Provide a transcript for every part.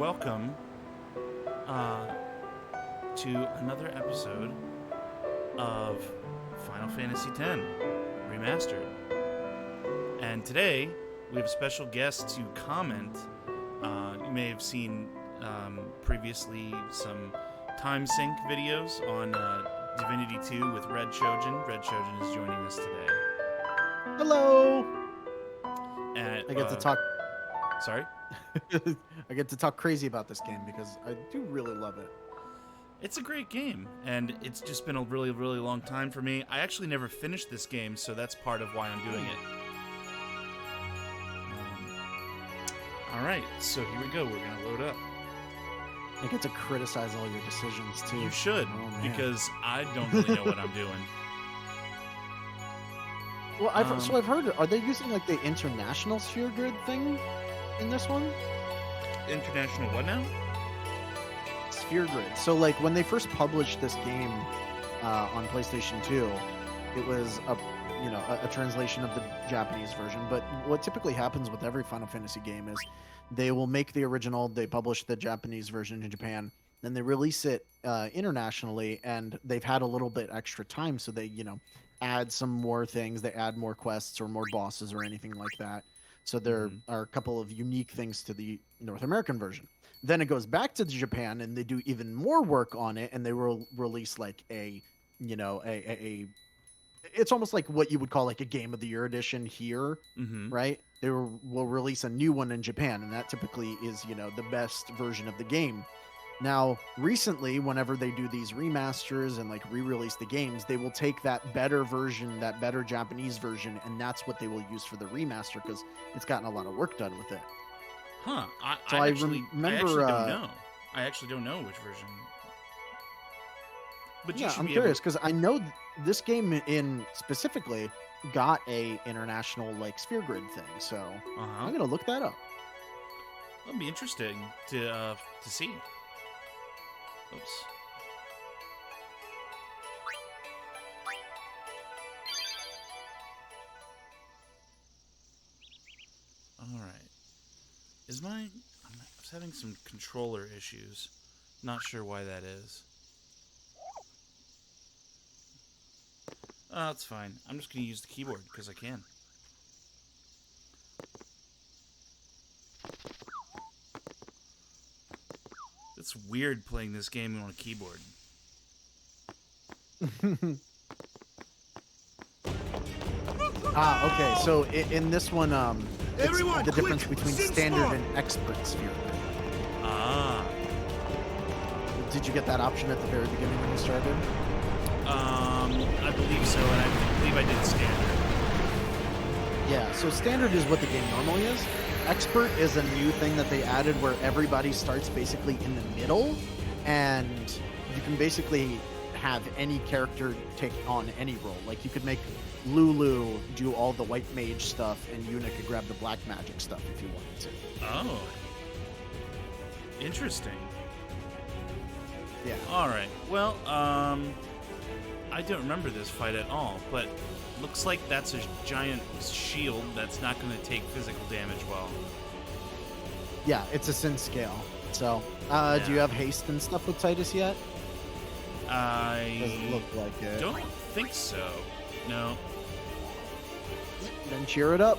welcome to another episode of Final Fantasy X Remastered. And today, we have a special guest to comment. You may have seen previously some time sync videos on Divinity 2 with Red Shojin. Red Shojin is joining us today. Hello! And, I get to talk... Sorry? I get to talk crazy about this game because I do really love it. It's a great game, and it's just been a really, really long time for me. I actually never finished this game, so that's part of why I'm doing it. Alright, so here we go. We're going to load up. I get to criticize all your decisions, too. You should, Oh, because I don't really know what I'm doing. Well, I've heard, are they using, like, the international sphere grid thing in this one? International what now? Sphere grid. So, like, when they first published this game on PlayStation 2, it was a translation of the Japanese version. But what typically happens with every Final Fantasy game is they will make the original, they publish the Japanese version in Japan, then they release it internationally, and they've had a little bit extra time, so they, add some more things. They add more quests or more bosses or anything like that. So there are a couple of unique things to the North American version. Then it goes back to Japan, and they do even more work on it, and they will release like a it's almost like what you would call like a Game of the Year edition here, right? They will release a new one in Japan, and that typically is, the best version of the game. Now, recently, whenever they do these remasters and like re-release the games, they will take that better version, that better Japanese version, and that's what they will use for the remaster because it's gotten a lot of work done with it. Huh. I actually remember. don't know. I actually don't know which version. But Yeah, I'm curious because I know this game in specifically got a international like sphere grid thing, so I'm gonna look that up. That'll be interesting to see. Oops. All right. I'm having some controller issues. Not sure why that is. That's fine. I'm just going to use the keyboard because I can. It's weird playing this game on a keyboard. Okay. So in this one, it's Everyone, the difference quick, between sing standard smart. and expert sphere grid. Ah. Did you get that option at the very beginning when you started? I believe so, and I believe I did standard. Yeah, so standard is what the game normally is. Expert is a new thing that they added where everybody starts basically in the middle, and you can basically have any character take on any role. Like you could make Lulu do all the white mage stuff, and Yuna could grab the black magic stuff if you wanted to. Oh. Interesting. Yeah. Alright, well, I don't remember this fight at all, but looks like that's a giant shield that's not going to take physical damage well. Yeah, it's a sin scale. So, do you have haste and stuff with Titus yet? Doesn't look like it. Don't think so. No. Then cheer it up.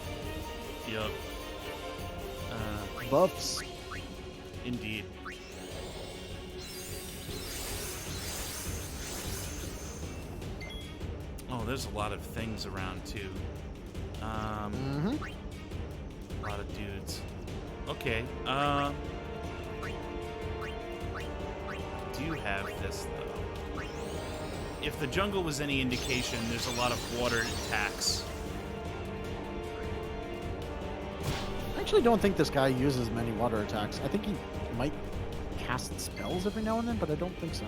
Yup. Buffs. Indeed. Oh, there's a lot of things around, too. A lot of dudes. Okay, do you have this, though? If the jungle was any indication, there's a lot of water attacks. I actually don't think this guy uses many water attacks. I think he might cast spells every now and then, but I don't think so.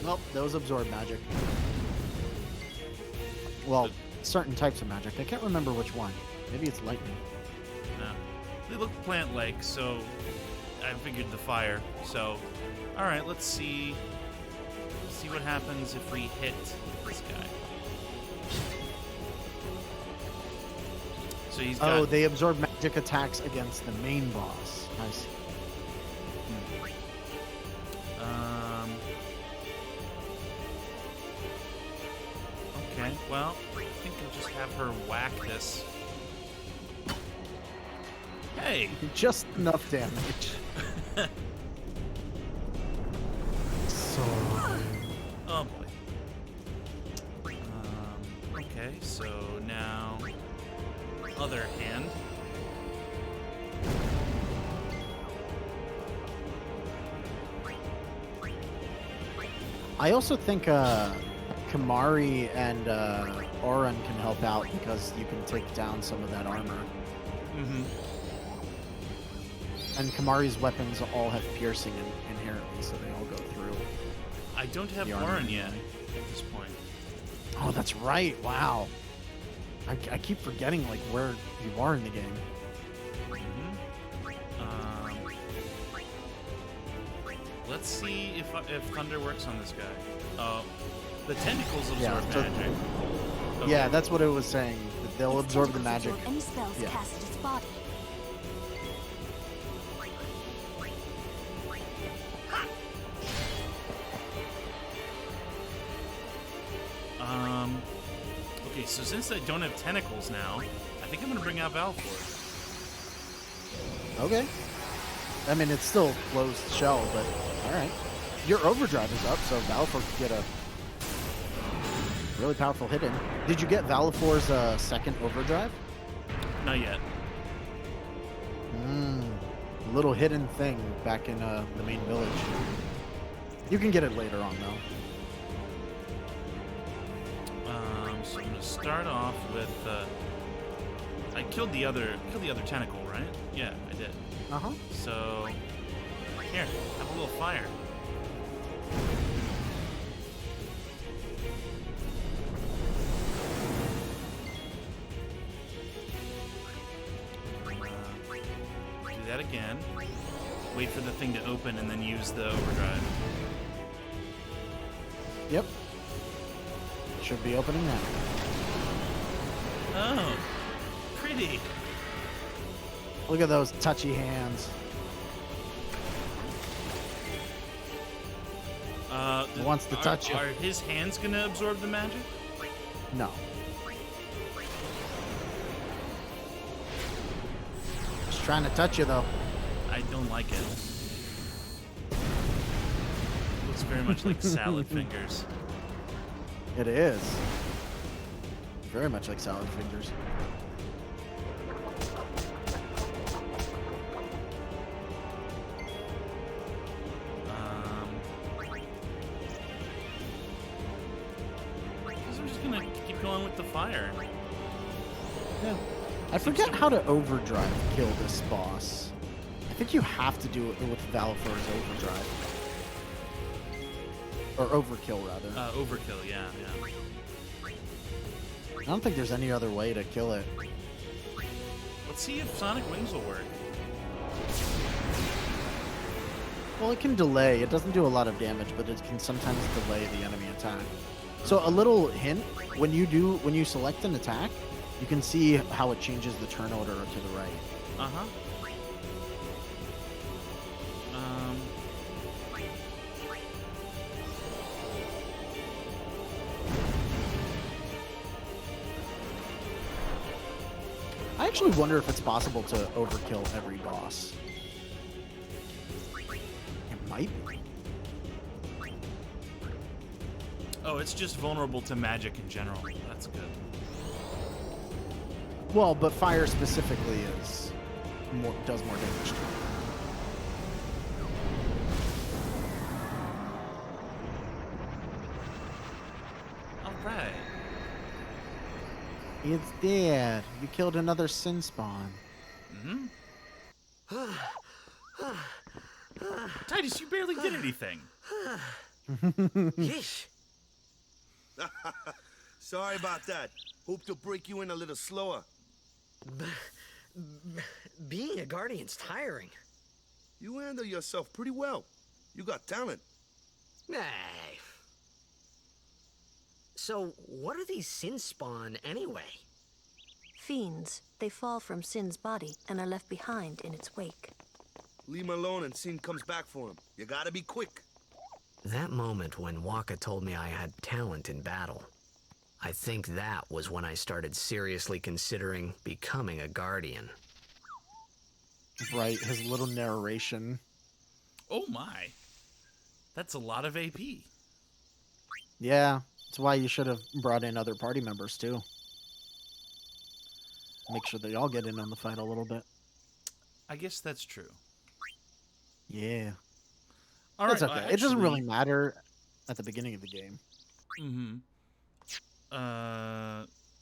Well, that was absorb magic. Well, certain types of magic. I can't remember which one. Maybe it's lightning. No. They look plant-like, so I figured the fire. So, all right, let's see what happens if we hit this guy. So he's got. Oh, they absorb magic attacks against the main boss. I see. Okay, well, I think I'll just have her whack this. Hey! Just enough damage. Sorry. Oh boy. Okay, so now other hand. I also think Kamari and Auron can help out because you can take down some of that armor. Mm-hmm. And Kamari's weapons all have piercing inherently, so they all go through. I don't have The armor. Auron yet at this point. Oh, that's right. Wow. I keep forgetting like where you are in the game. Let's see if Thunder works on this guy. Oh, the tentacles absorb so- magic. Okay. Yeah, that's what it was saying. That they'll Its absorb the tentacles magic. absorb any spells Yeah. cast at its body. Okay, so since I don't have tentacles now, I think I'm gonna bring out Valfor. Okay. I mean, it's still closed shell, but all right. Your overdrive is up, so Valifor could get a really powerful hit in. Did you get Valifor's second overdrive? Not yet. Little hidden thing back in the main village. You can get it later on, though. So I'm gonna start off with. I killed the other tentacle, right? Yeah, I did. Uh-huh. So here, have a little fire. Do that again. Wait for the thing to open and then use the overdrive. Yep. Should be opening now. Oh, pretty. Look at those touchy hands. Who wants to touch you? Are his hands gonna absorb the magic? No. Just trying to touch you, though. I don't like it. Looks very much like salad fingers. It is. Very much like salad fingers. I'm just gonna keep going with the fire. Yeah. I forget how to overdrive kill this boss. I think you have to do it with Valifor's overdrive. Or overkill, rather. Overkill, yeah. I don't think there's any other way to kill it. Let's see if Sonic Wings will work. Well, it can delay. It doesn't do a lot of damage, but it can sometimes delay the enemy attack. So a little hint, when you select an attack, you can see how it changes the turn order to the right. Uh-huh. I actually wonder if it's possible to overkill every boss. It might be. Oh, it's just vulnerable to magic in general. That's good. Well, but fire specifically does more damage to it. All right. It's dead. You killed another sin spawn. Mm-hmm. Titus, you barely did anything. Yeesh. Sorry about that. Hope to break you in a little slower. Being a guardian's tiring. You handle yourself pretty well. You got talent. Nay. So, what are these sin spawn anyway? fiends. They fall from Sin's body and are left behind in its wake. Leave him alone and Sin comes back for him. You gotta be quick. That moment when Waka told me I had talent in battle, I think that was when I started seriously considering becoming a guardian. Right, his little narration. Oh my. That's a lot of AP. Yeah, that's why you should have brought in other party members too. Make sure they all get in on the fight a little bit. I guess that's true. Yeah. All It's right. okay. It doesn't really matter at the beginning of the game. Mm-hmm.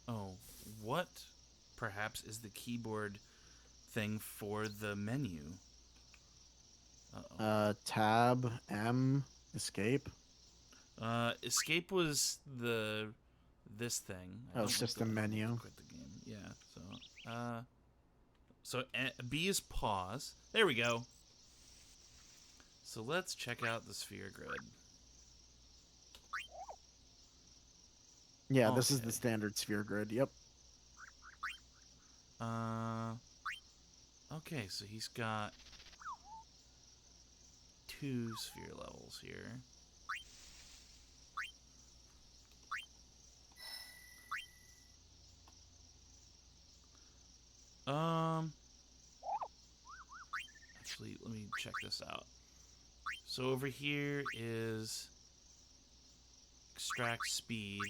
Oh, what perhaps is the keyboard thing for the menu? Uh-oh. Tab, M, escape. Escape was this thing. Oh, system menu. Quit the game. Yeah. So B is pause. There we go. So let's check out the sphere grid. Yeah, this is the standard sphere grid. Yep. Okay, so he's got 2 sphere levels here. Actually, let me check this out. So over here is extract speed.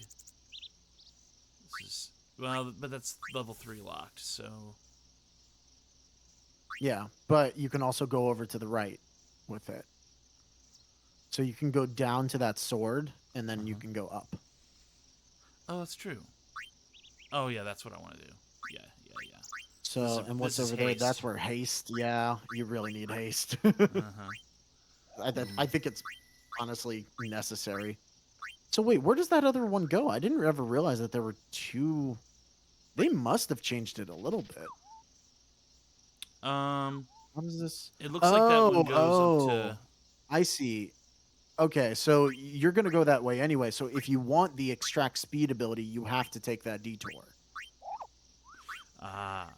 This is, well, but that's level 3 locked, so... Yeah, but you can also go over to the right with it. So you can go down to that sword, and then you can go up. Oh, that's true. Oh, yeah, that's what I want to do. Yeah. So, and what's over there? That's where haste. Yeah, you really need haste. I think it's honestly necessary. So wait, where does that other one go? I didn't ever realize that there were 2. They must have changed it a little bit. What is this? It looks like that one goes up to... I see. Okay, so you're going to go that way anyway. So if you want the extract speed ability, you have to take that detour. Ah.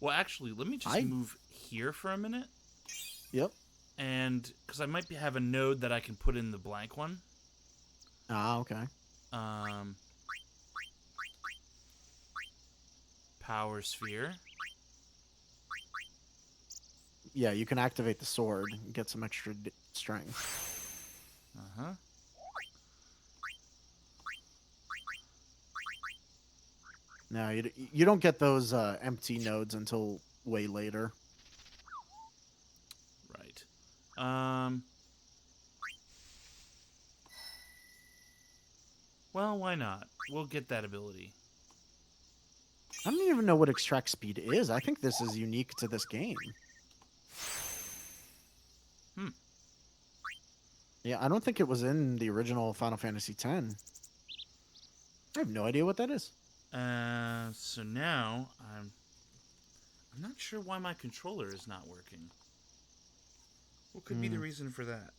Well, actually, let me just move here for a minute. Yep. And because I might have a node that I can put in the blank one. Ah, okay. Power sphere. Yeah, you can activate the sword and get some extra strength. No, you don't get those empty nodes until way later. Right. Well, why not? We'll get that ability. I don't even know what extract speed is. I think this is unique to this game. Yeah, I don't think it was in the original Final Fantasy X. I have no idea what that is. So now I'm not sure why my controller is not working. What could be the reason for that?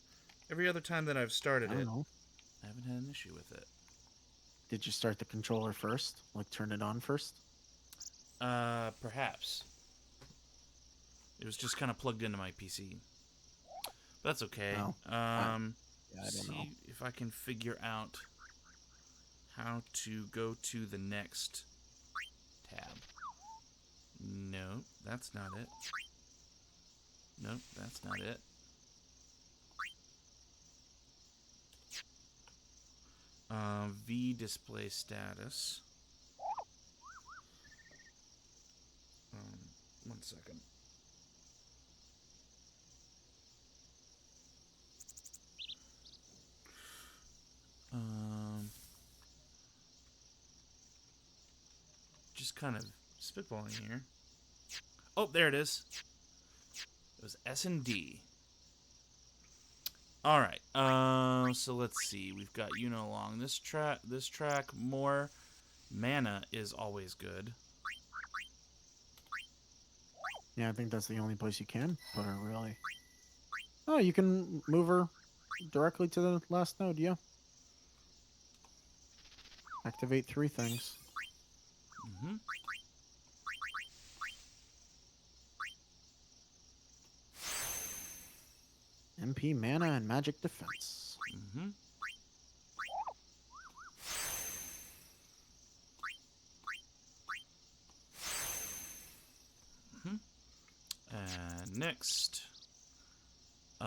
Every other time that I've started I haven't had an issue with it. Did you start the controller first? Like turn it on first? Perhaps. It was just kind of plugged into my PC. But that's okay. Oh. I don't see know. if I can figure out how to go to the next tab. No, that's not it. Nope, that's not it. V display status. 1 second. Just kind of spitballing here. Oh, there it is. It was S and D. All right. So let's see. We've got along this track. More mana is always good. Yeah, I think that's the only place you can put her, really. Oh, you can move her directly to the last node, yeah. Activate 3 things. Mm-hmm. MP mana and magic defense. Mm-hmm. Mm-hmm. And next. So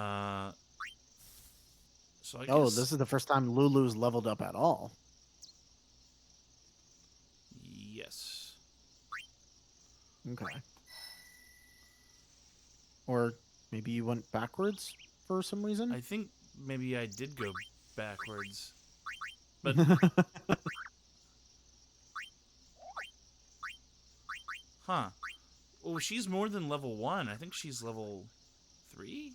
I Oh, guess this is the first time Lulu's leveled up at all. yes. Okay. Or maybe you went backwards for some reason? I think maybe I did go backwards. But huh. Oh, she's more than level 1. I think she's level 3?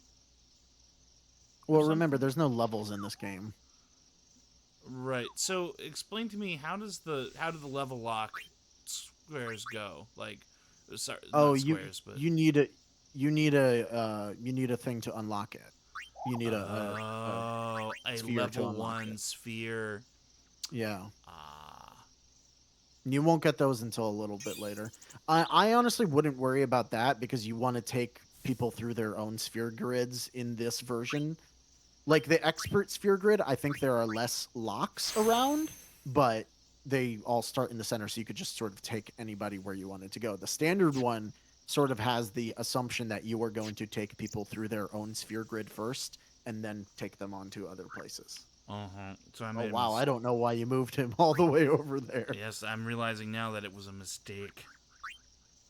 Well, something? remember, there's no levels in this game. Right. So explain to me, how do the level lock squares go? Like, sorry, Oh, not squares, but you need a thing to unlock it. You need a a sphere to level unlock 1 it. sphere. Yeah. Ah. You won't get those until a little bit later. I honestly wouldn't worry about that because you want to take people through their own sphere grids in this version. Like the expert sphere grid, I think there are less locks around, but they all start in the center, so you could just sort of take anybody where you wanted to go. The standard one sort of has the assumption that you are going to take people through their own sphere grid first and then take them on to other places. Uh-huh. So I Oh made a wow, I don't know why you moved him all the way over there. Yes, I'm realizing now that it was a mistake.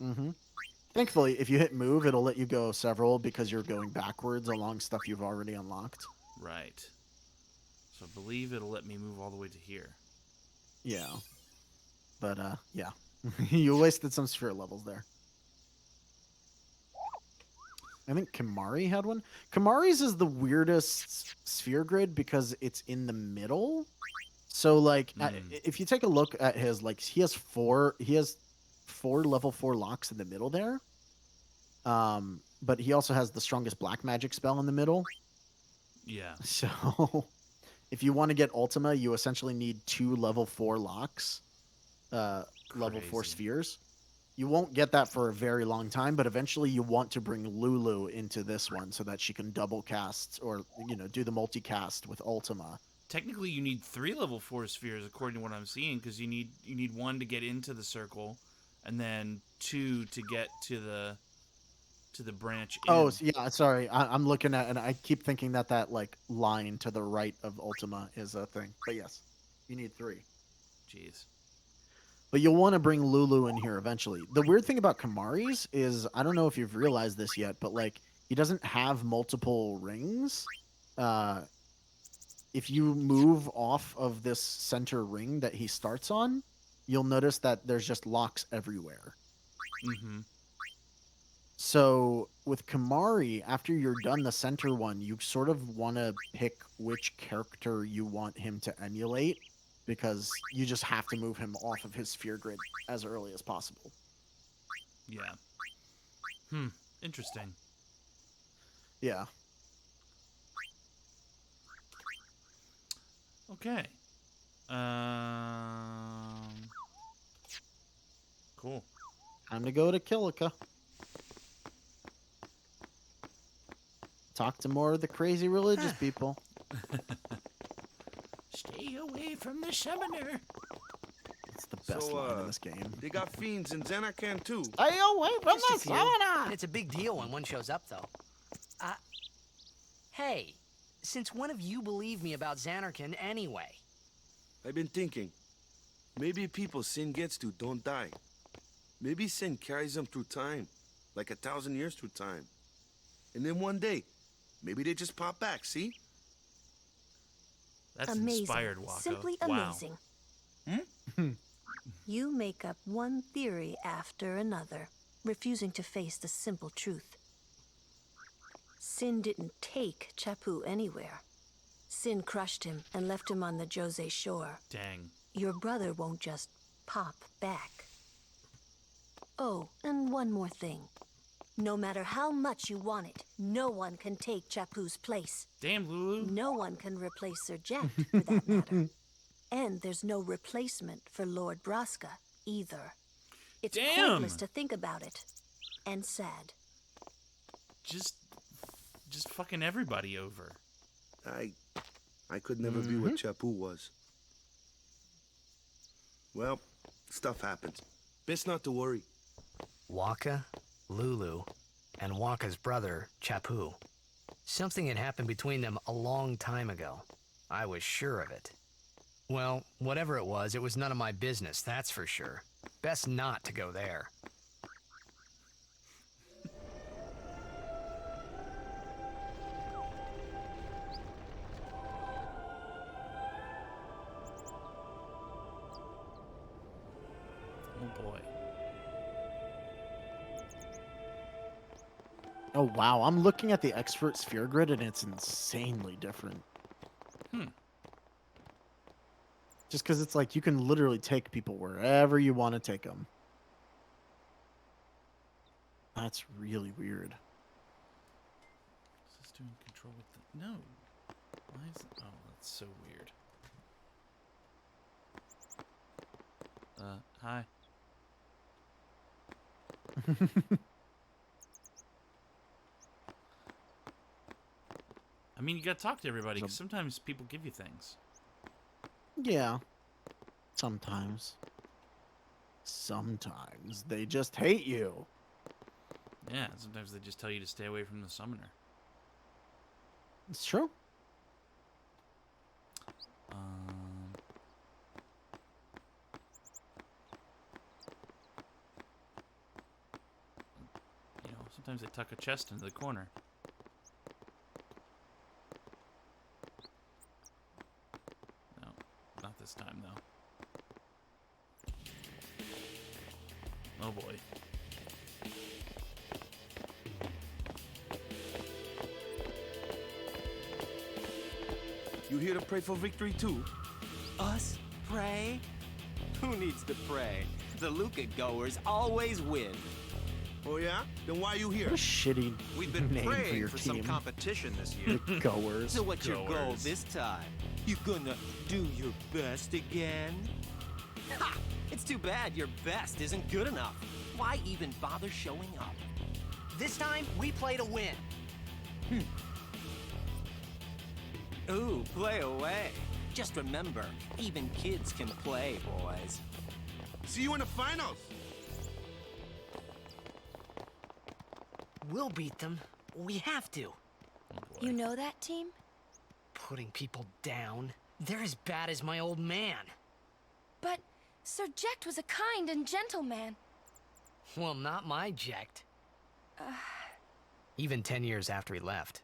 Mm-hmm. Thankfully, if you hit move, it'll let you go several because you're going backwards along stuff you've already unlocked. Right. So I believe it'll let me move all the way to here. Yeah. But yeah. You wasted some sphere levels there. I think Kamari had one. Kamari's is the weirdest sphere grid because it's in the middle. So like if you take a look at his, like, he has four level 4 locks in the middle there. But he also has the strongest black magic spell in the middle. Yeah. So if you want to get Ultima, you essentially need 2 level 4 locks. Level 4 Crazy. spheres. You won't get that for a very long time, but eventually you want to bring Lulu into this one so that she can double cast or, do the multicast with Ultima. Technically, you need 3 level 4 spheres, according to what I'm seeing, because you need 1 to get into the circle, and then 2 to get to the branch in. Oh, yeah, sorry. I'm looking at, and I keep thinking that like line to the right of Ultima is a thing. But yes, you need 3. Jeez. But you'll want to bring Lulu in here eventually. The weird thing about Kamari's is, I don't know if you've realized this yet, but like, he doesn't have multiple rings. If you move off of this center ring that he starts on, you'll notice that there's just locks everywhere. Mm-hmm. So with Kamari, after you're done the center one, you sort of want to pick which character you want him to emulate, because you just have to move him off of his sphere grid as early as possible. Yeah. Interesting. Yeah. Okay. Cool. Time to go to Kilika. Talk to more of the crazy religious people. Stay away from the summoner. It's the best line in this game. They got fiends in Xanacan too. Stay away from Just a the few. summoner! It's a big deal when one shows up, though. Hey, since when have you believed me about Xanarkin anyway? I've been thinking, maybe people sin gets to don't die. Maybe sin carries them through time, like 1,000 years through time. And then one day, maybe they just pop back, see? That's Amazing. inspired, Waka. Simply Wow. amazing. You make up one theory after another, refusing to face the simple truth. Sin didn't take Chapu anywhere. Sin crushed him and left him on the Jose shore. Dang. Your brother won't just pop back. Oh, and one more thing. No matter how much you want it, no one can take Chapu's place. Damn, Lulu. No one can replace Sir Jet, for that matter. And there's no replacement for Lord Braska, either. It's pointless to think about it. And sad. Just fucking everybody over. I could never be what Chapu was. Well, stuff happens. Best not to worry. Waka, Lulu, and Waka's brother, Chapu. Something had happened between them a long time ago. I was sure of it. Well, whatever it was none of my business, that's for sure. Best not to go there. Oh boy. Oh wow, I'm looking at the expert sphere grid and it's insanely different. Just because it's like you can literally take people wherever you want to take them. That's really weird. Is this doing control with the... No. Why is it... Oh, that's so weird. Hi. I mean, you gotta talk to everybody, 'cause sometimes people give you things. Yeah. Sometimes. Sometimes they just hate you. Yeah, sometimes they just tell you to stay away from the summoner. It's true. You know, sometimes they tuck a chest into the corner. No, not this time, though. Oh, boy. You here to pray for victory too? Us? Pray? Who needs to pray? The Luca goers always win. Oh yeah? Then why you here? What a shitty We've been name for praying your for team. some competition this year. The Goers. So what's your goal Goers. this time? You gonna do your best again? Ha! It's too bad your best isn't good enough. Why even bother showing up? This time, we play to win. Ooh, play away. Just remember, even kids can play, boys. See you in the finals. We'll beat them. We have to. Oh, boy. You know that team? Putting people down. They're as bad as my old man. But Sir Jekt was a kind and gentle man. Well, not my Jekt. Even 10 years after he left.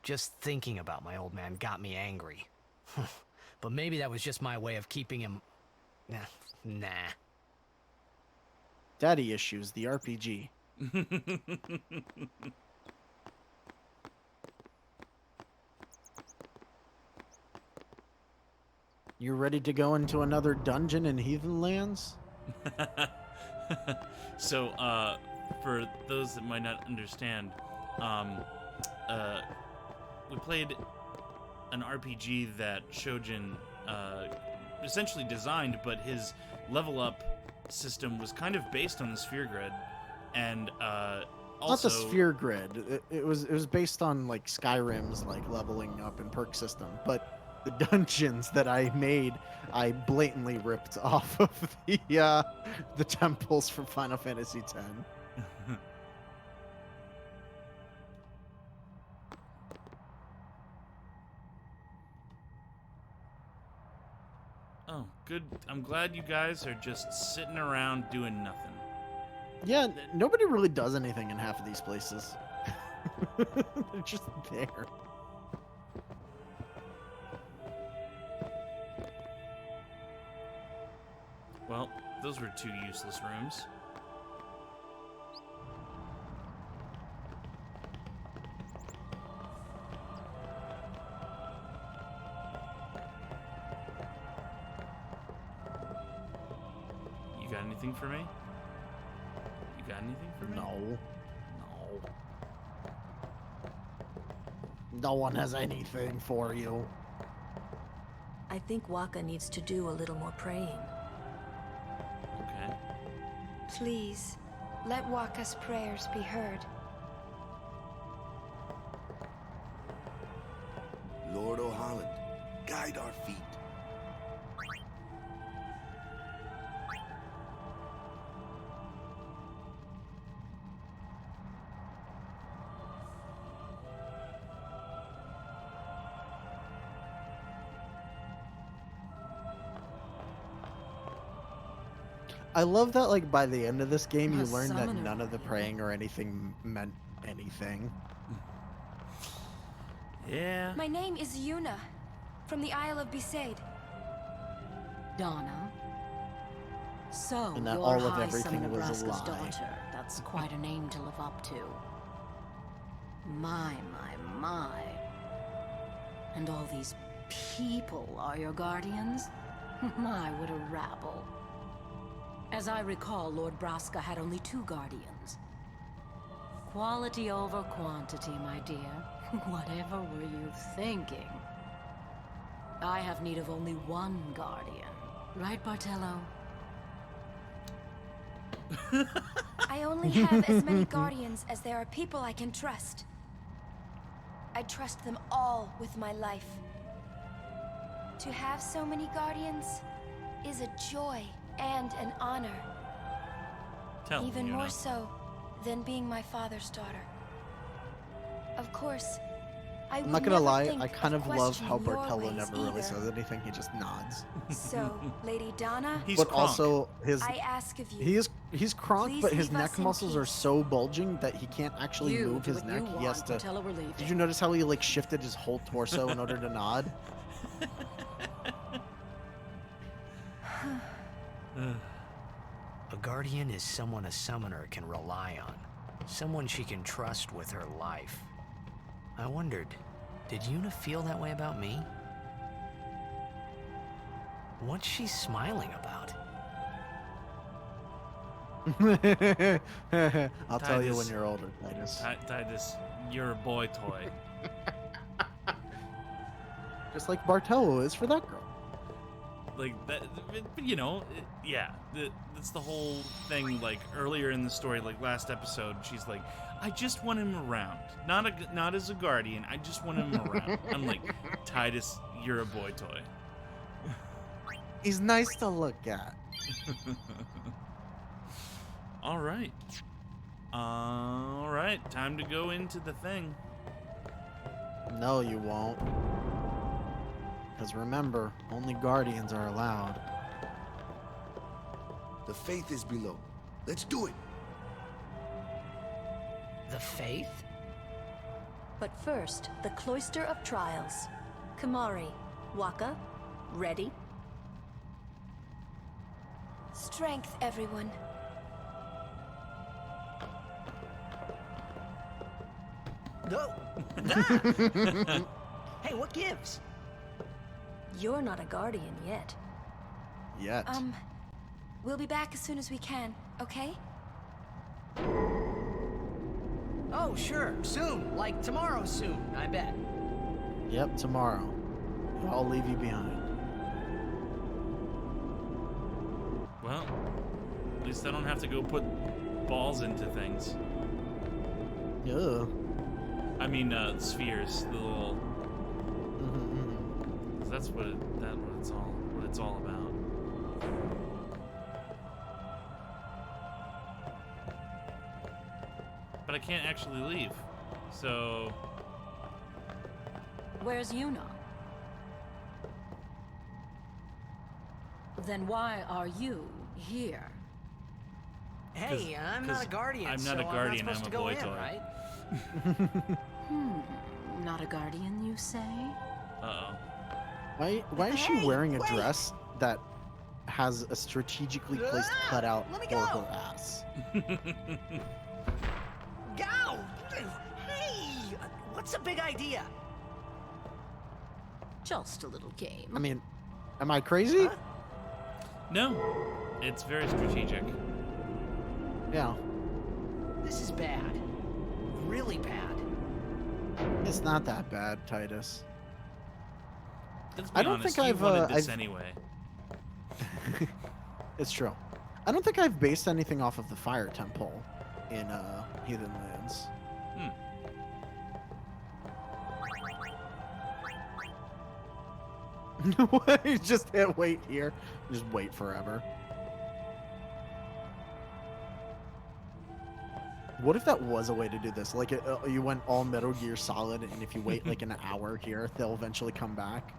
Just thinking about my old man got me angry. But maybe that was just my way of keeping him... Nah. Daddy Issues, the RPG. You ready to go into another dungeon in Heathen Lands? So, for those that might not understand, we played an RPG that Shojin essentially designed, but his level up system was kind of based on the sphere grid, and also Not the sphere grid. It was based on like Skyrim's like leveling up and perk system, but the dungeons that I made, I blatantly ripped off of the temples from Final Fantasy X. Oh, good. I'm glad you guys are just sitting around doing nothing. Yeah, nobody really does anything in half of these places. They're just there. Well, those were two useless rooms. You got anything for me? You got anything for me? No. No. No one has anything for you. I think Waka needs to do a little more praying. Okay. Please, let Waka's prayers be heard. Lord O'Holland, guide our feet. I love that, like, by the end of this game, you A learn that summoner none of the warrior. praying or anything meant anything. Yeah. My name is Yuna, from the Isle of Besaid. Donna. So, And that you're all of High everything Summoner was a Braska's lie. daughter. That's quite a name to live up to. My. And all these people are your guardians? My, what a rabble. As I recall, Lord Braska had only 2 guardians. Quality over quantity, my dear. Whatever were you thinking? I have need of only 1 guardian. Right, Bartello? I only have as many guardians as there are people I can trust. I trust them all with my life. To have so many guardians is a joy and an honor. Tell me, Even Yuna. more so than being my father's daughter. Of course, I I'm would not gonna never lie, think I kind of love how questioning your Bartello ways never really either. says anything, he just nods. So, Lady Donna, He's But Kronk. also, his I ask of you. he's Kronk, Please but his leave us neck in muscles are peace. so bulging that he can't actually You move do his what neck. you He has want, to. Bartello, we're leaving. Did you notice how he like shifted his whole torso in order to nod? A guardian is someone a summoner can rely on. Someone she can trust with her life. I wondered, did Yuna feel that way about me? What's she smiling about? I'll tell you Titus. when you're older, Titus. Titus, you're a boy toy. Just like Bartello is for that girl. Like that, you know, yeah. That's the whole thing. Like earlier in the story, like last episode, she's like, "I just want him around, not as a guardian. I just want him around." I'm like, Titus, you're a boy toy. He's nice to look at. All right, time to go into the thing. No, you won't. Because remember, only guardians are allowed. The faith is below. Let's do it. The faith? But first, the Cloister of Trials. Kamari, Waka, ready? Strength, everyone. No. Hey, what gives? You're not a guardian yet. Yet. We'll be back as soon as we can, okay? Oh, sure, soon. Like tomorrow soon, I bet. Yep, tomorrow. I'll leave you behind. Well, at least I don't have to go put balls into things. Ugh. I mean, spheres, the little. Mm-hmm. 'Cause that's what it's all about. But I can't actually leave, so Where's Yuna? Then why are you here? Hey, I'm not a guardian. I'm not a so guardian, I'm I'm not a supposed to go boy in, toy. right? Not a guardian, you say? uh-oh. Why is she Hey, wearing a wait! dress that has a strategically placed cutout let me for go! her ass? Go! Hey! What's the big idea? Just a little game. I mean, am I crazy? Huh? No, it's very strategic. Yeah. This is bad. Really bad. It's not that bad, Titus. Let's be I don't honest, think you I've wanted this I've- anyway. It's true. I don't think I've based anything off of the Fire Temple in Heathen Lands. What? You just hit wait here. Just wait forever. What if that was a way to do this? Like, you went all Metal Gear Solid, and if you wait like an hour here, they'll eventually come back.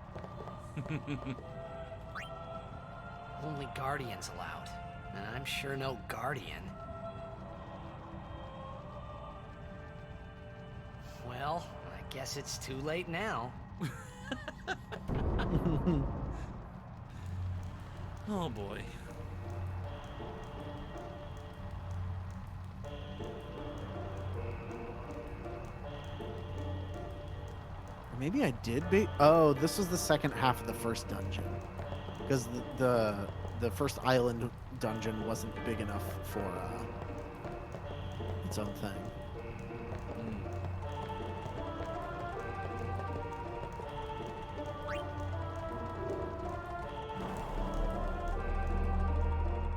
Only Guardians allowed. And I'm sure no Guardian. Well, I guess it's too late now. Oh boy. Maybe I did bait. Oh, this was the second half of the first dungeon, because the first island dungeon wasn't big enough for its own thing.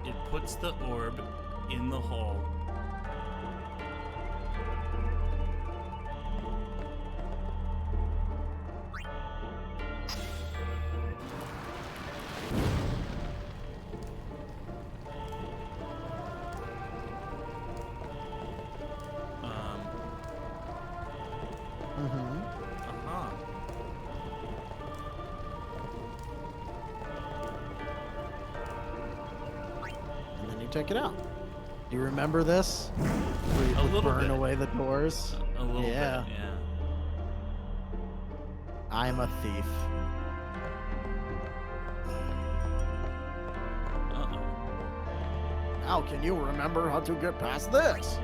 It puts the orb in the hole. Uh-huh. And then you take it out. Do you remember this? Where you A would little burn bit. away the doors? A little Yeah. bit, yeah. I'm a thief. Uh-oh. How can you remember how to get past this?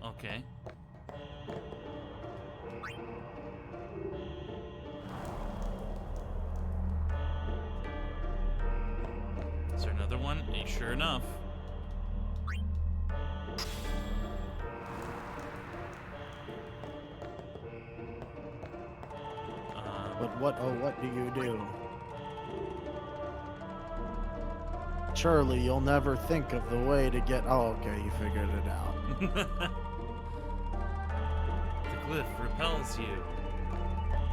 Okay. Is there another one? Sure enough. But what do you do? Surely you'll never think of the way to get... Oh, okay, you figured it out. The glyph repels you.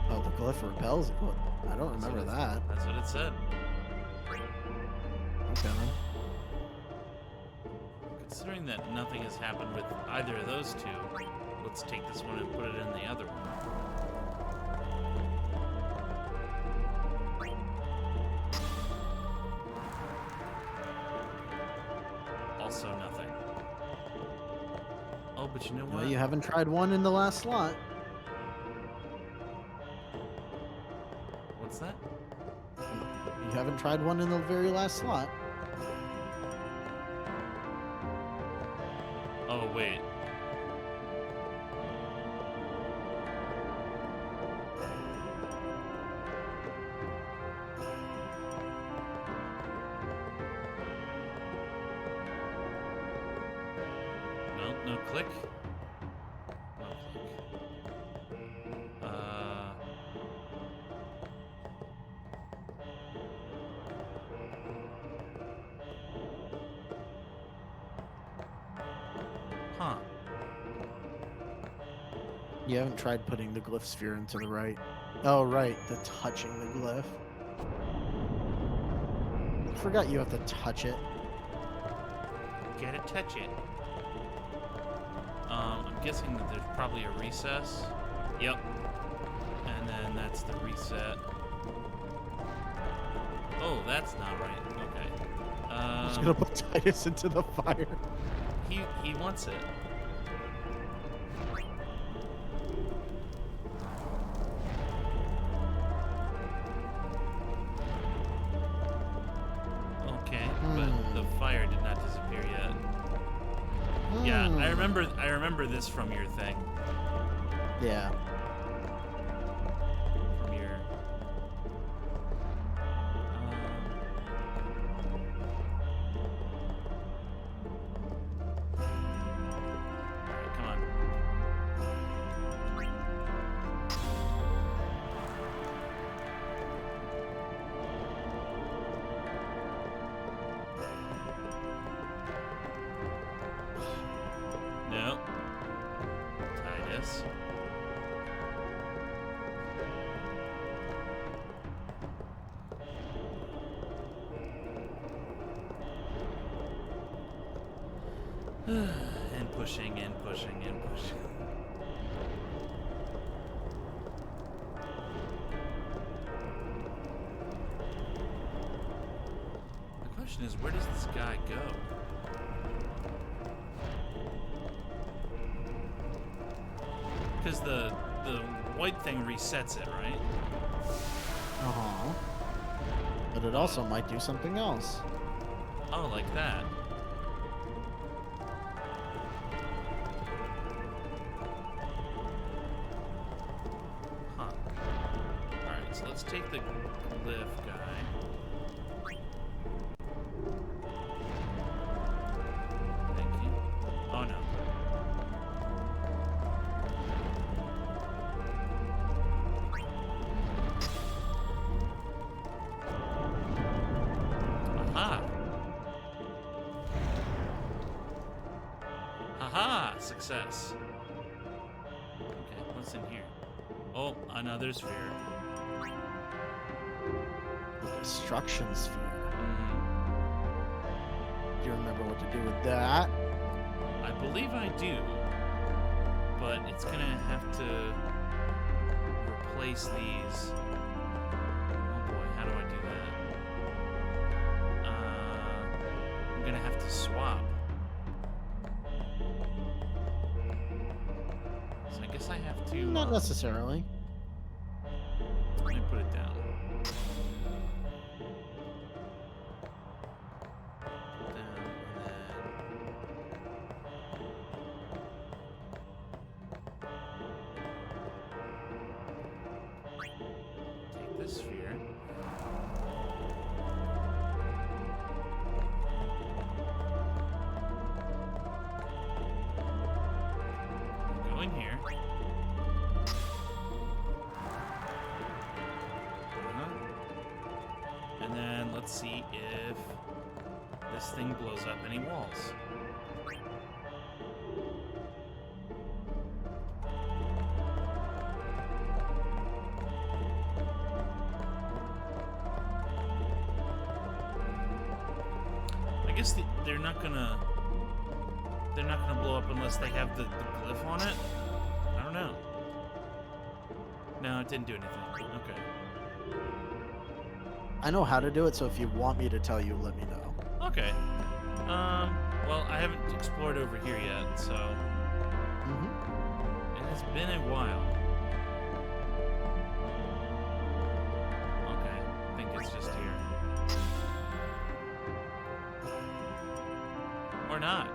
Oh, the glyph repels you? What? I don't That's what remember it- that. That's what it said. Okay, then. Considering that nothing has happened with either of those two, let's take this one and put it in the other one. Also nothing. Oh, but you know what? Well, you haven't tried one in the last slot. What's that? You haven't tried one in the very last slot. Oh, wait. No, no click. No click. Huh. You haven't tried putting the glyph sphere into the right. Oh, right, the touching the glyph. I forgot you have to touch it. Get it, touch it. I'm guessing that there's probably a recess. Yep. And then that's the reset. Oh, that's not right. Okay. I'm just gonna put Titus into the fire. He wants it. Okay, but the fire did not disappear yet. Yeah, I remember this from your thing. Yeah. From your. Alright, come on. No. Titus. And pushing and pushing and pushing. The question is, where does this guy go? Because the white thing resets it, right? Uh-huh. But it also might do something else. Oh, like that. Huh. Alright, so let's take the glyph guy. Thank you. Oh no. Aha! Haha! Success. Okay, what's in here? Oh, another sphere. Destruction sphere. Mhm. Do you remember what to do with that? I believe I do, but it's gonna have to replace these. Oh boy, how do I do that? I'm gonna have to swap. So I guess I have to. Not necessarily. Let me put it down. Put it down, and then take this sphere. Go in here. And then let's see if this thing blows up any walls. I guess they're not gonna blow up unless they have the glyph on it. I don't know. No, it didn't do anything. Okay. I know how to do it, so if you want me to tell you, let me know. Okay. Well, I haven't explored over here yet, so it has been a while. Okay, I think it's just here. Or not.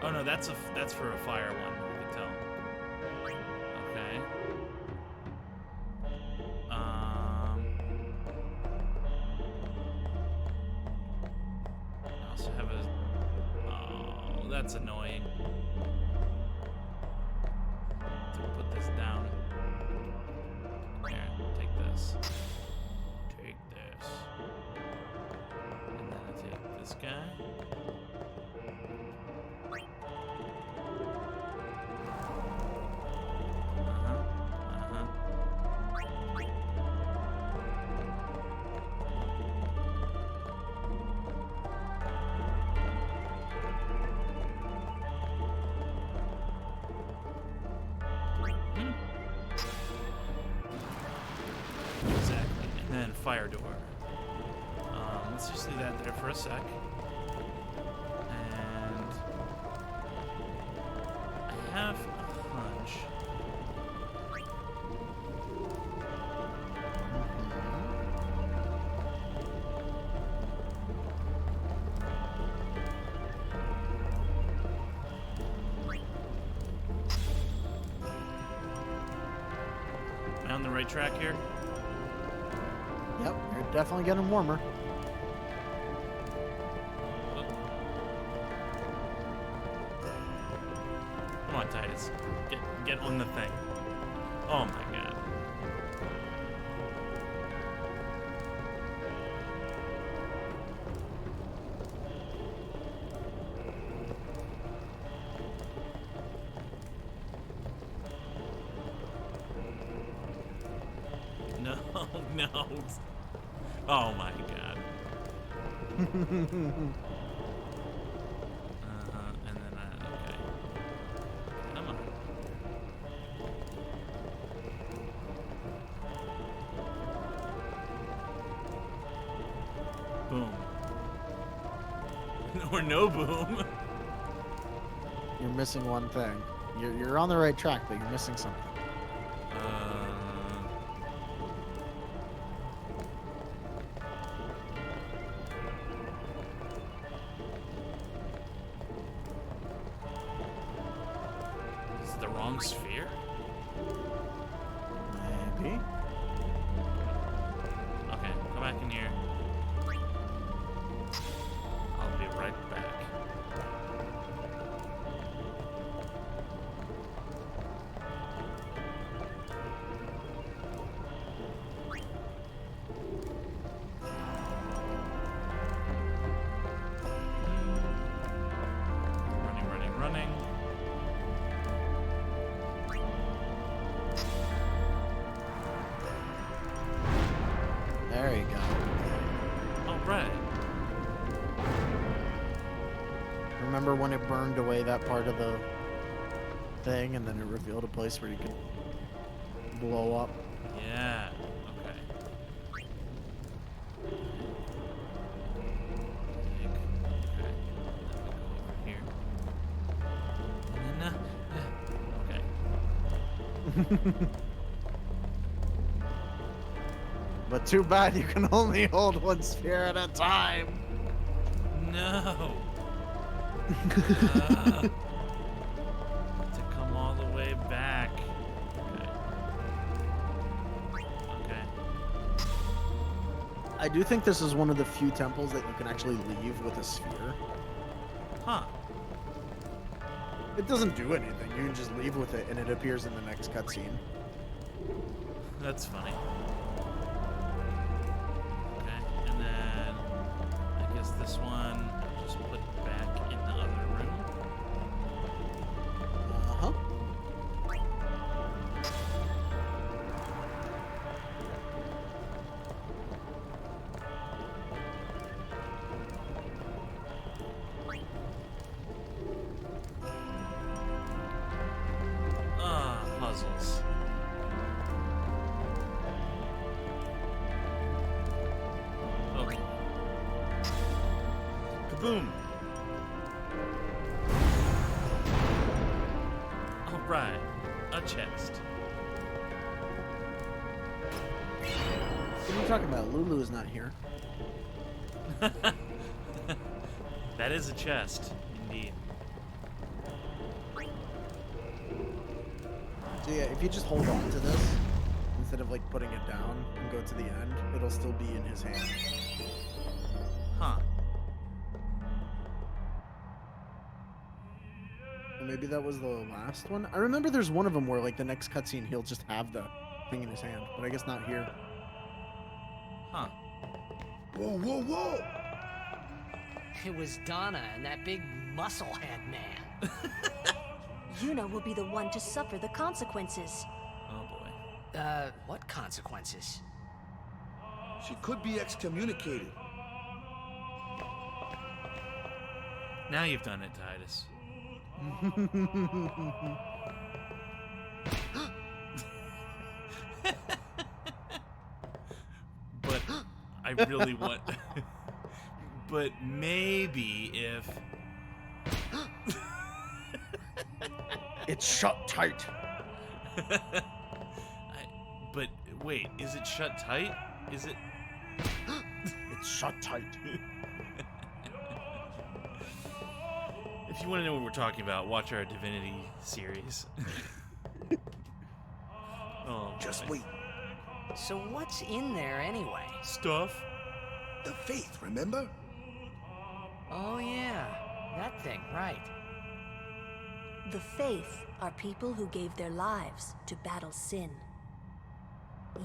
Oh no, that's for a fire one, I can tell. Okay. I also have a. Oh, that's annoying. To put this down. Here, take this. Take this. And then I take this guy. Exactly. And then fire door. Let's just leave that there for a sec. And I have a hunch. on the right track here? Yep, you're definitely getting warmer. Come on, Titus. Get on the thing. Oh my god. No, no. Oh my god. And then okay. Come on. Boom. Or no boom. You're missing one thing. You're on the right track, but you're missing something. Is it the wrong sphere? Maybe. Okay, come back in here. I'll be right back. Running. There you go. All right. Remember when it burned away that part of the thing, and then it revealed a place where you could blow up? Yeah. Okay. Okay. Over here. And then, okay. But too bad you can only hold one sphere at a time. No. To come all the way back. Okay. I do think this is one of the few temples that you can actually leave with a sphere. Huh. It doesn't do anything. You can just leave with it, and it appears in the next cutscene. That's funny. Okay, and then I guess this one I'll just put back in the other room. Uh-huh. Puzzles. Okay. Kaboom! Alright, a chest. What are you talking about? Lulu is not here. That is a chest, indeed. So yeah, if you just hold on to this, instead of like putting it down and go to the end, it'll still be in his hand. Huh. Or maybe that was the last one? I remember there's one of them where like the next cutscene he'll just have the thing in his hand, but I guess not here. Huh. Whoa, whoa, whoa! It was Donna and that big musclehead man. Yuna will be the one to suffer the consequences. Oh boy. What consequences? She could be excommunicated. Now you've done it, Titus. But I really want... But maybe if... It's shut tight. But wait, is it shut tight? Is it... It's shut tight. If you want to know what we're talking about, watch our Divinity series. Oh, Just boy. wait. So what's in there anyway? Stuff. The faith, remember? Oh yeah, that thing, right. The Faith are people who gave their lives to battle sin.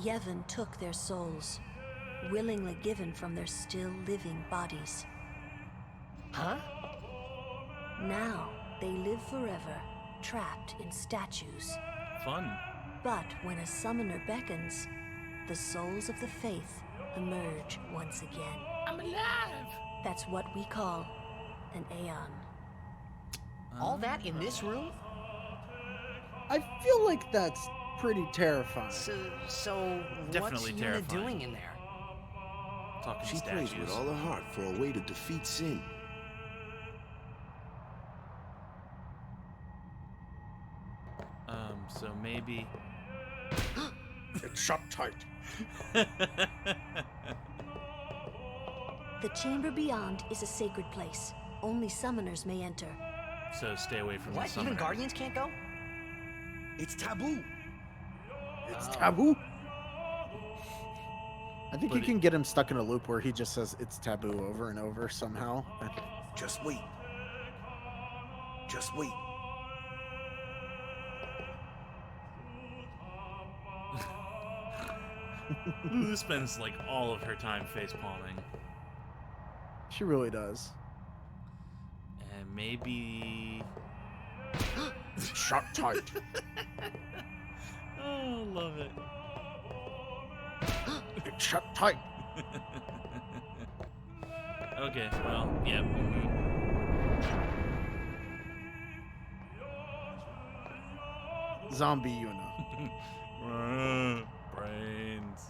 Yevon took their souls, willingly given from their still living bodies. Huh? Now they live forever, trapped in statues. Fun. But when a summoner beckons, the souls of the Faith emerge once again. I'm alive. That's what we call an Aeon. All that in this room? I feel like that's pretty terrifying. So Definitely what's Yuna terrifying. doing in there? Talking She statues. prays with all her heart for a way to defeat sin. So maybe. It's shut tight. The Chamber Beyond is a sacred place. Only summoners may enter. So stay away from What? the summoner. Even Guardians can't go? It's taboo. It's taboo. I think But you can get him stuck in a loop where he just says it's taboo over and over somehow. Just wait. Just wait. Lulu spends like all of her time face palming. She really does. And maybe. Shut tight. Oh, love it. It's shut tight. Okay, well, yeah. Zombie Yuna. Brains.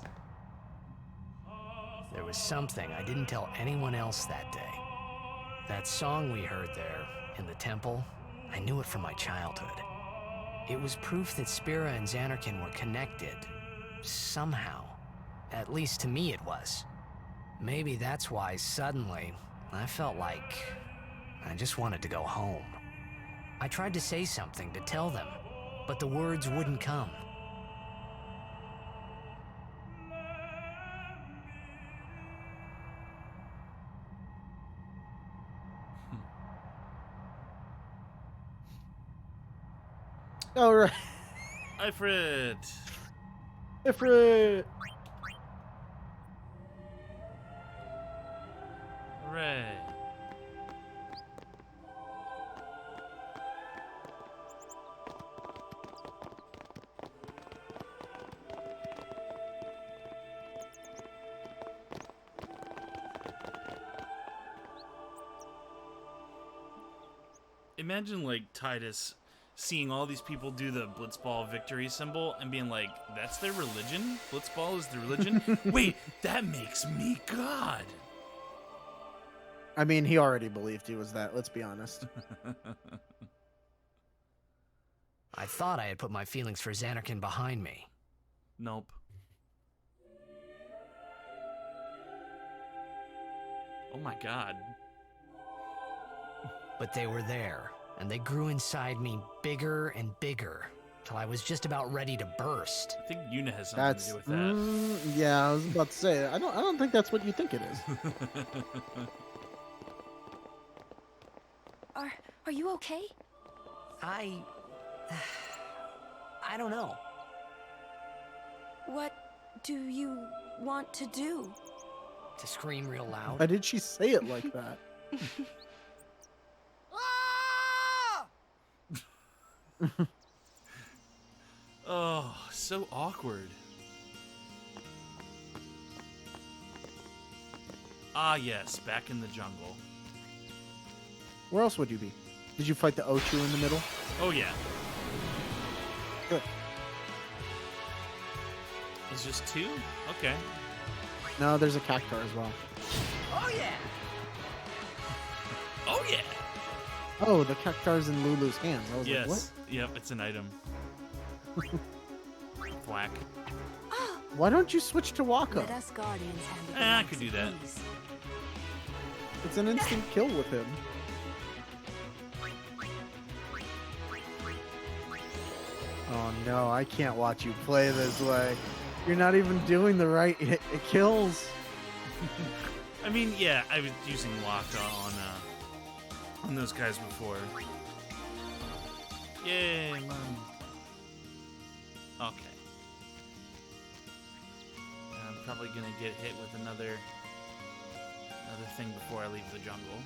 There was something I didn't tell anyone else that day. That song we heard there in the temple, I knew it from my childhood. It was proof that Spira and Xanarkin were connected. Somehow. At least to me it was. Maybe that's why suddenly I felt like I just wanted to go home. I tried to say something to tell them, but the words wouldn't come. All right. Ifrit. Ifrit. Hooray. Imagine like Titus seeing all these people do the Blitzball victory symbol and being like, that's their religion? Blitzball is the religion? Wait, that makes me God. I mean, he already believed he was that, let's be honest. I thought I had put my feelings for Xanarkin behind me. Nope. Oh my god. But they were there, and they grew inside me bigger and bigger, till I was just about ready to burst. I think Yuna has something to do with that. Yeah, I was about to say, I don't think that's what you think it is. Are you okay? I don't know. What do you want to do? To scream real loud? Why did she say it like that? Oh, so awkward. Ah, yes, back in the jungle. Where else would you be? Did you fight the Ochu in the middle? Oh, yeah. Good. It's just two? Okay. No, there's a cactar as well. Oh yeah! Oh, yeah! Oh, the cactar's in Lulu's hands. I was Yes. like, Yep, it's an item. Thwack. Oh, what? Why don't you switch to Waka? Let us guardians handle I could do that. Please. It's an instant kill with him. Oh no, I can't watch you play this way. You're not even doing the right. It kills. I mean, yeah, I was using Waka on those guys before. Yay, man. Okay. I'm probably gonna get hit with another thing before I leave the jungle.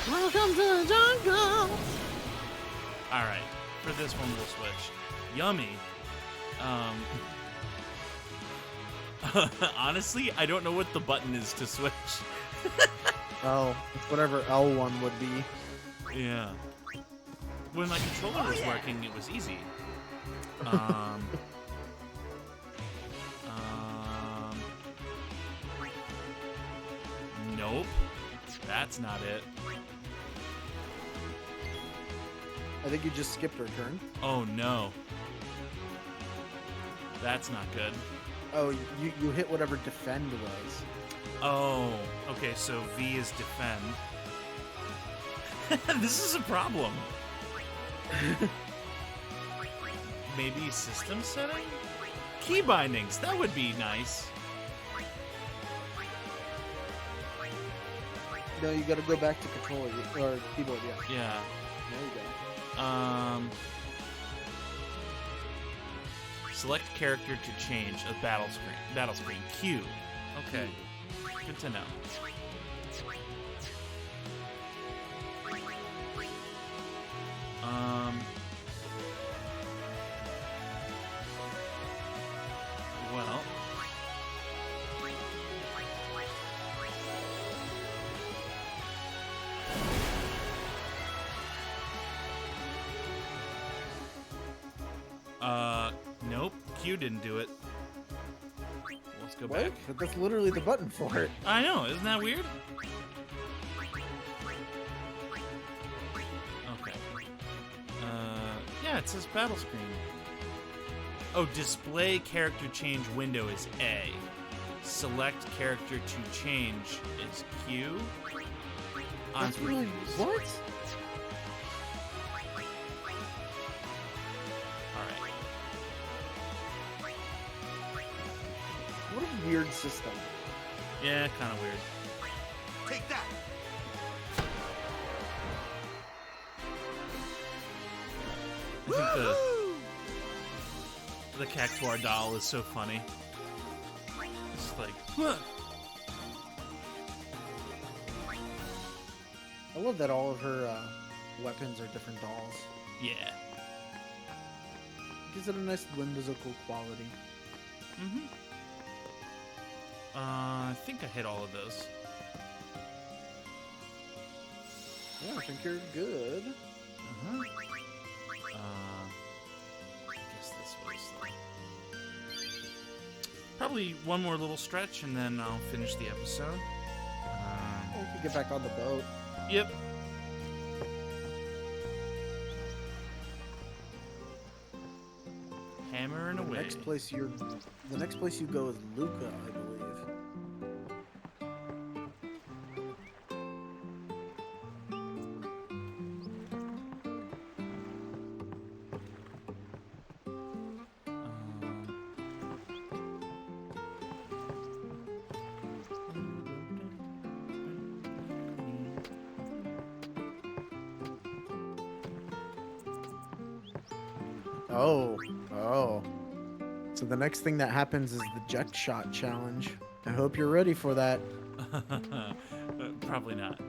Welcome to the jungle. All right, for this one we'll switch. Yummy. Honestly, I don't know what the button is to switch. Oh, it's whatever L1 would be. Yeah. When my controller was working, it was easy. Nope. That's not it. I think you just skipped her turn. Oh no. That's not good. Oh, you hit whatever defend was. Oh, okay, so V is defend. This is a problem. Maybe system setting? Key bindings, that would be nice. No, you gotta go back to controller or keyboard, yeah. Yeah. There you go. Select character to change a battle screen. Battle screen. Q. Okay. Good to know. Well. Nope. Q didn't do it. Let's go back. But that's literally the button for it. I know. Isn't that weird? Okay. Yeah, it says battle screen. Oh, display character change window is A. Select character to change is Q. I'm That's really confused. what? Alright. What a weird system. Yeah, kind of weird. Take that! I think the Cactuar doll is so funny. It's like, huh. I love that all of her weapons are different dolls. Yeah. Gives it a nice whimsical quality. Mm-hmm. I think I hit all of those. Yeah, I think you're good. Uh-huh. I guess this was probably one more little stretch, and then I'll finish the episode. You can get back on the boat. Yep. Hammering away. The next place you go is Luca, I believe. Oh. So the next thing that happens is the jet shot challenge. I hope you're ready for that. Probably not.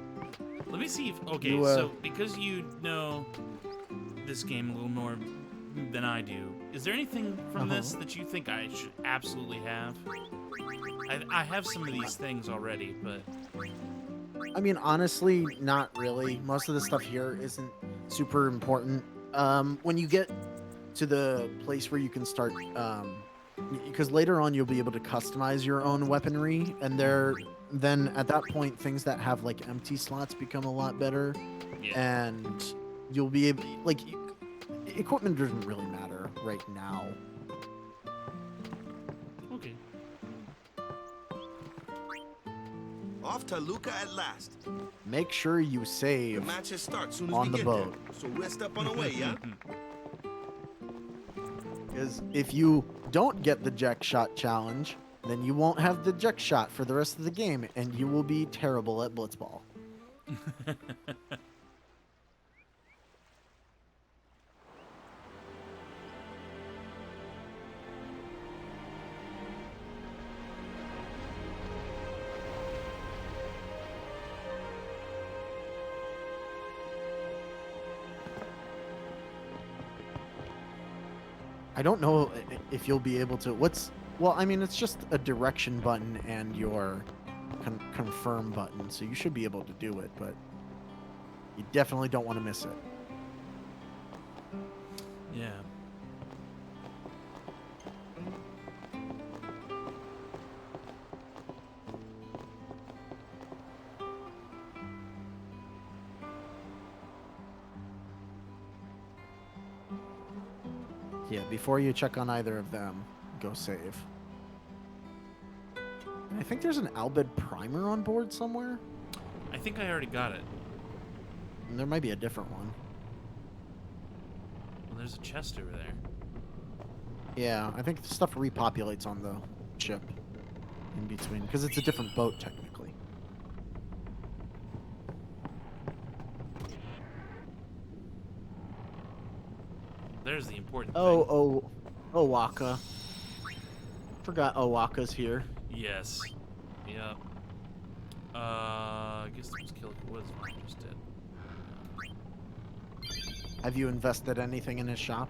Let me see if... Okay, You, so because you know this game a little more than I do, is there anything from this that you think I should absolutely have? I have some of these things already, but... I mean, honestly, not really. Most of the stuff here isn't super important. When you get to the place where you can start, because later on you'll be able to customize your own weaponry, and then at that point things that have like empty slots become a lot better, and you'll be able, like, equipment doesn't really matter right now. Okay. Off to Luca at last. Make sure you The save matches start soon as on we the get boat. there. So rest up on the way, yeah? Because if you don't get the Jack Shot challenge, then you won't have the Jack Shot for the rest of the game, and you will be terrible at Blitzball. I don't know if you'll be able to. Well, I mean, it's just a direction button and your confirm button, so you should be able to do it, but you definitely don't want to miss it. Yeah. Yeah, before you check on either of them, go save. And I think there's an Albed primer on board somewhere. I think I already got it. And there might be a different one. Well, there's a chest over there. Yeah, I think the stuff repopulates on the ship in between, because it's a different boat technically. There's the important thing. Owaka. Forgot Owaka's here. Yes. Yep. I guess those kill was what I just did. Have you invested anything in his shop?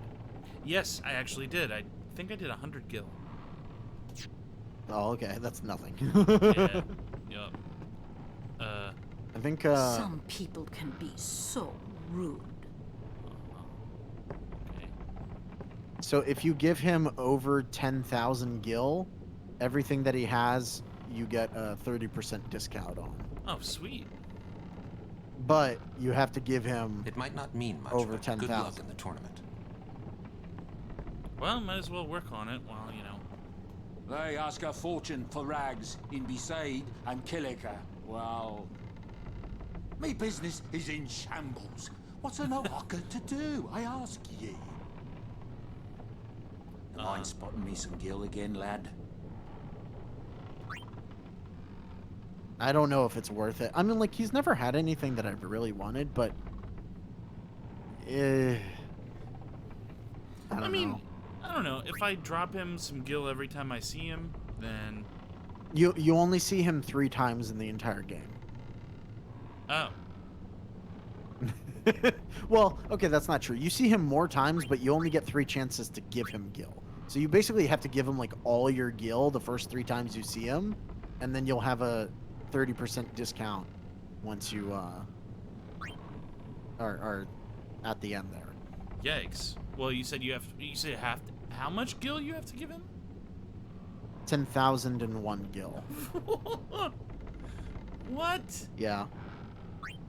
Yes, I actually did. I think I did 100 gil. Oh, okay, that's nothing. Yeah. Yep. I think Some people can be so rude. Okay. so if you give him over 10,000 gil, everything that he has, you get a 30% discount on. Oh, sweet. But you have to give him It might not mean much, over but 10,000. good luck in the tournament. Well, might as well work on it while, you know. They ask a fortune for rags in Besaid and Killiker. Well, me business is in shambles. What's an Oaka to do, I ask ye? Mind spotting me some gil again, lad? I don't know if it's worth it. I mean, like, he's never had anything that I've really wanted, but I don't know. I don't know. If I drop him some gil every time I see him, then... You only see him 3 times in the entire game. Oh. Well, okay, that's not true. You see him more times, but you only get 3 chances to give him gil. So you basically have to give him, like, all your gil the first 3 times you see him, and then you'll have a 30% discount once you are at the end there. Yikes. Well, you said you have to, how much gil you have to give him? 10,001 gil. What? Yeah.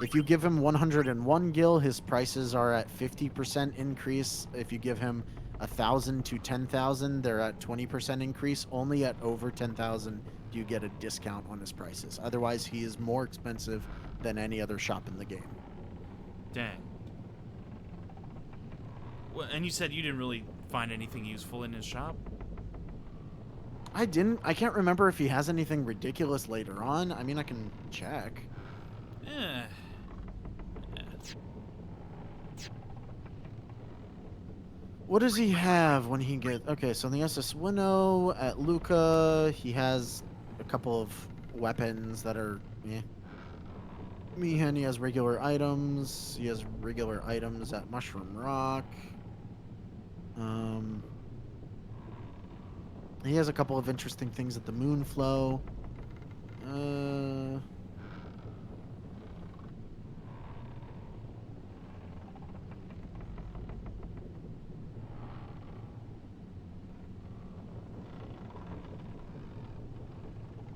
If you give him 101 gil, his prices are at 50% increase. If you give him 1,000 to 10,000, they're at 20% increase. Only at over 10,000 do you get a discount on his prices. Otherwise, he is more expensive than any other shop in the game. Dang. Well, and you said you didn't really find anything useful in his shop? I didn't. I can't remember if he has anything ridiculous later on. I mean, I can check. Eh. What does he have when he gets... Okay, so the SS Winnow at Luca, he has a couple of weapons that are... Mihan, he has regular items. He has regular items at Mushroom Rock. He has a couple of interesting things at the Moonflow.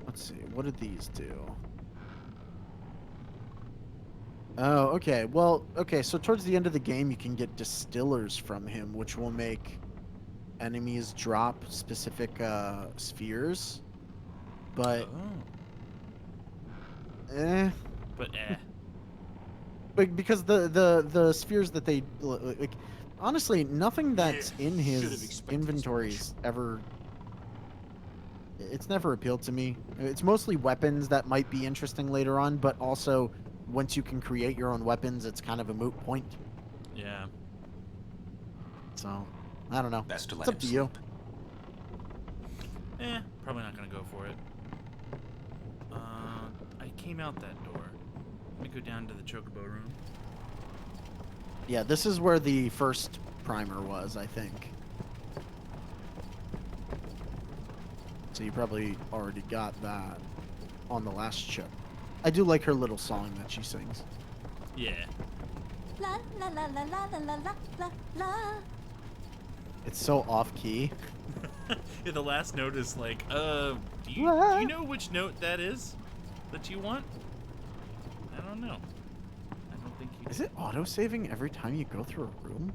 Let's see, what did these do? Oh, okay. Well, okay, so towards the end of the game, you can get distillers from him, which will make enemies drop specific spheres. But... But because the spheres that they... like, Honestly, nothing that's Yeah, in should've his expected inventories ever. It's never appealed to me. It's mostly weapons that might be interesting later on, but also once you can create your own weapons, it's kind of a moot point. Yeah. So, I don't know. Best to It's let up him to you. sleep. Probably not gonna go for it. I came out that door. Let me go down to the chocobo room. Yeah, this is where the first primer was, I think. So you probably already got that on the last chip. I do like her little song that she sings. Yeah. La la la la la la la la la la. It's so off-key. Yeah, the last note is like, do you know which note that is that you want? I don't know. I don't think you. Is it auto-saving every time you go through a room?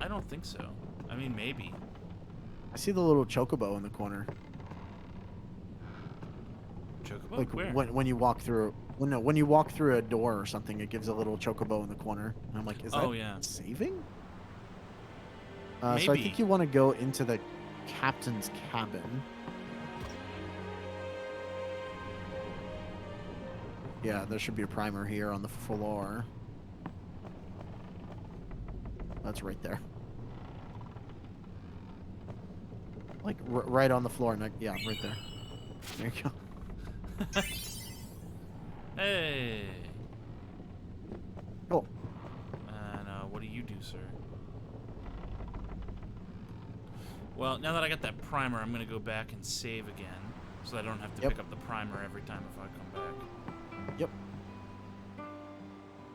I don't think so. I mean, maybe. I see the little chocobo in the corner. Chocobo? Like Where? when you walk through, well, no, when you walk through a door or something, it gives a little chocobo in the corner. And I'm like, is that yeah. saving? So I Maybe. think you want to go into the captain's cabin. Yeah, there should be a primer here on the floor. That's right there. Like right on the floor. Yeah, right there. There you go. Hey. Cool. And what do you do, sir? Well, now that I got that primer, I'm gonna go back and save again, so I don't have to Yep. pick up the primer every time if I come back. Yep.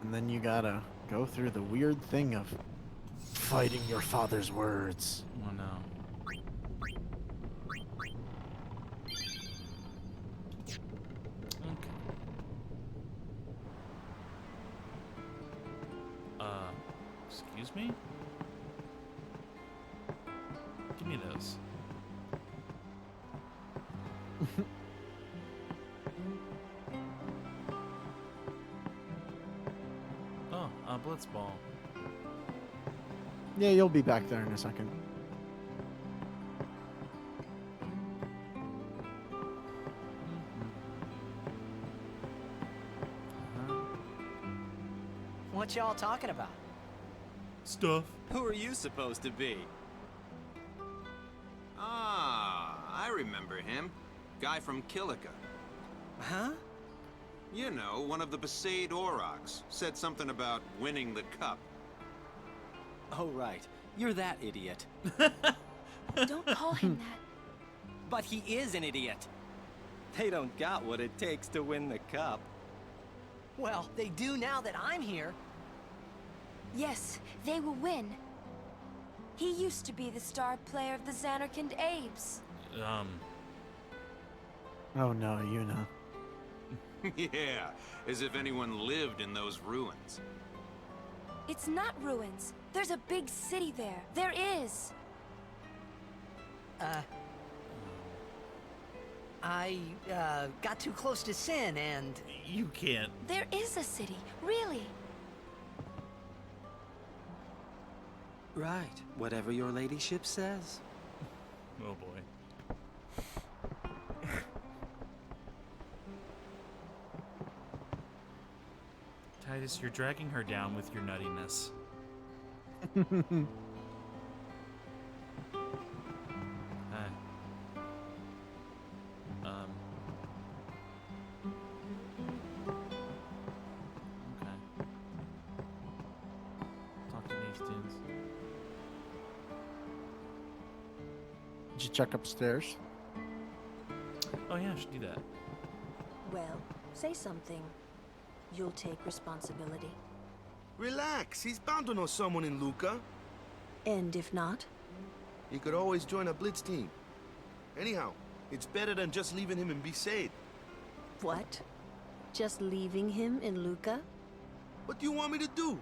And then you gotta go through the weird thing of fighting your father's words. Oh no. Okay. Excuse me? Give me those. Oh, a blitz ball. Yeah, you'll be back there in a second. What y'all talking about? Stuff. Who are you supposed to be? Ah, I remember him. Guy from Kilika. Huh? You know, one of the Besaid Aurochs. Said something about winning the cup. Oh, right. You're that idiot. Don't call him that. But he is an idiot. They don't got what it takes to win the cup. Well, they do now that I'm here. Yes, they will win. He used to be the star player of the Xanarkand Abes. Oh no, you know. Yeah, as if anyone lived in those ruins. It's not ruins. There's a big city there. There is. I got too close to Sin and... You can't. There is a city, really. Right. Whatever your ladyship says. Oh boy. Titus, you're dragging her down with your nuttiness. Hi. Okay. Talk to these dudes. Did you check upstairs? Oh yeah, I should do that. Well, say something. You'll take responsibility. Relax, he's bound to know someone in Luca. And if not? He could always join a blitz team. Anyhow, it's better than just leaving him in Besaid. What? Just leaving him in Luca? What do you want me to do?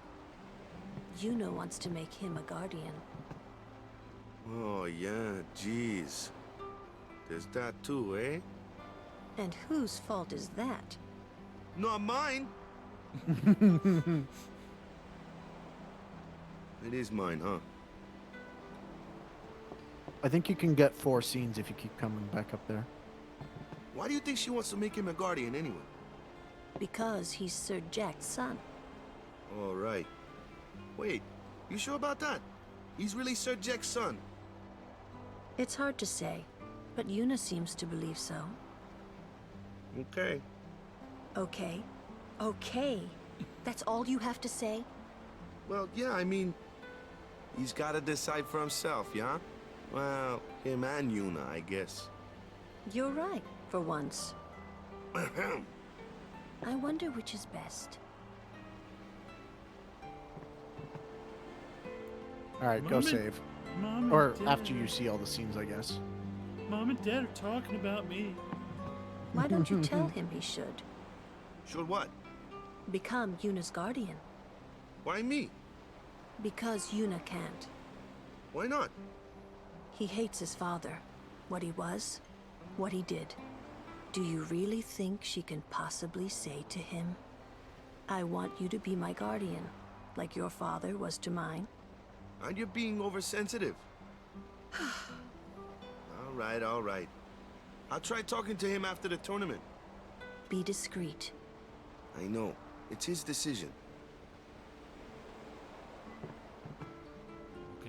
Yuno wants to make him a guardian. Oh yeah, jeez. There's that too, eh? And whose fault is that? Not mine. It is mine, huh? I think you can get 4 scenes if you keep coming back up there. Why do you think she wants to make him a guardian anyway? Because he's Sir Jack's son. All right. Wait, you sure about that? He's really Sir Jack's son. It's hard to say, but Yuna seems to believe so. Okay. Okay. Okay. That's all you have to say? Well, yeah, I mean, he's got to decide for himself, yeah? Well, him and Yuna, I guess. You're right, for once. I wonder which is best. Alright, go save. Mom Or and Dad. after you see all the scenes, I guess. Mom and Dad are talking about me. Why don't you tell him he should? Should what? Become Yuna's guardian. Why me? Because Yuna can't. Why not? He hates his father. What he was, what he did. Do you really think she can possibly say to him, I want you to be my guardian, like your father was to mine? And you're being oversensitive. All right, all right. I'll try talking to him after the tournament. Be discreet. I know. It's his decision.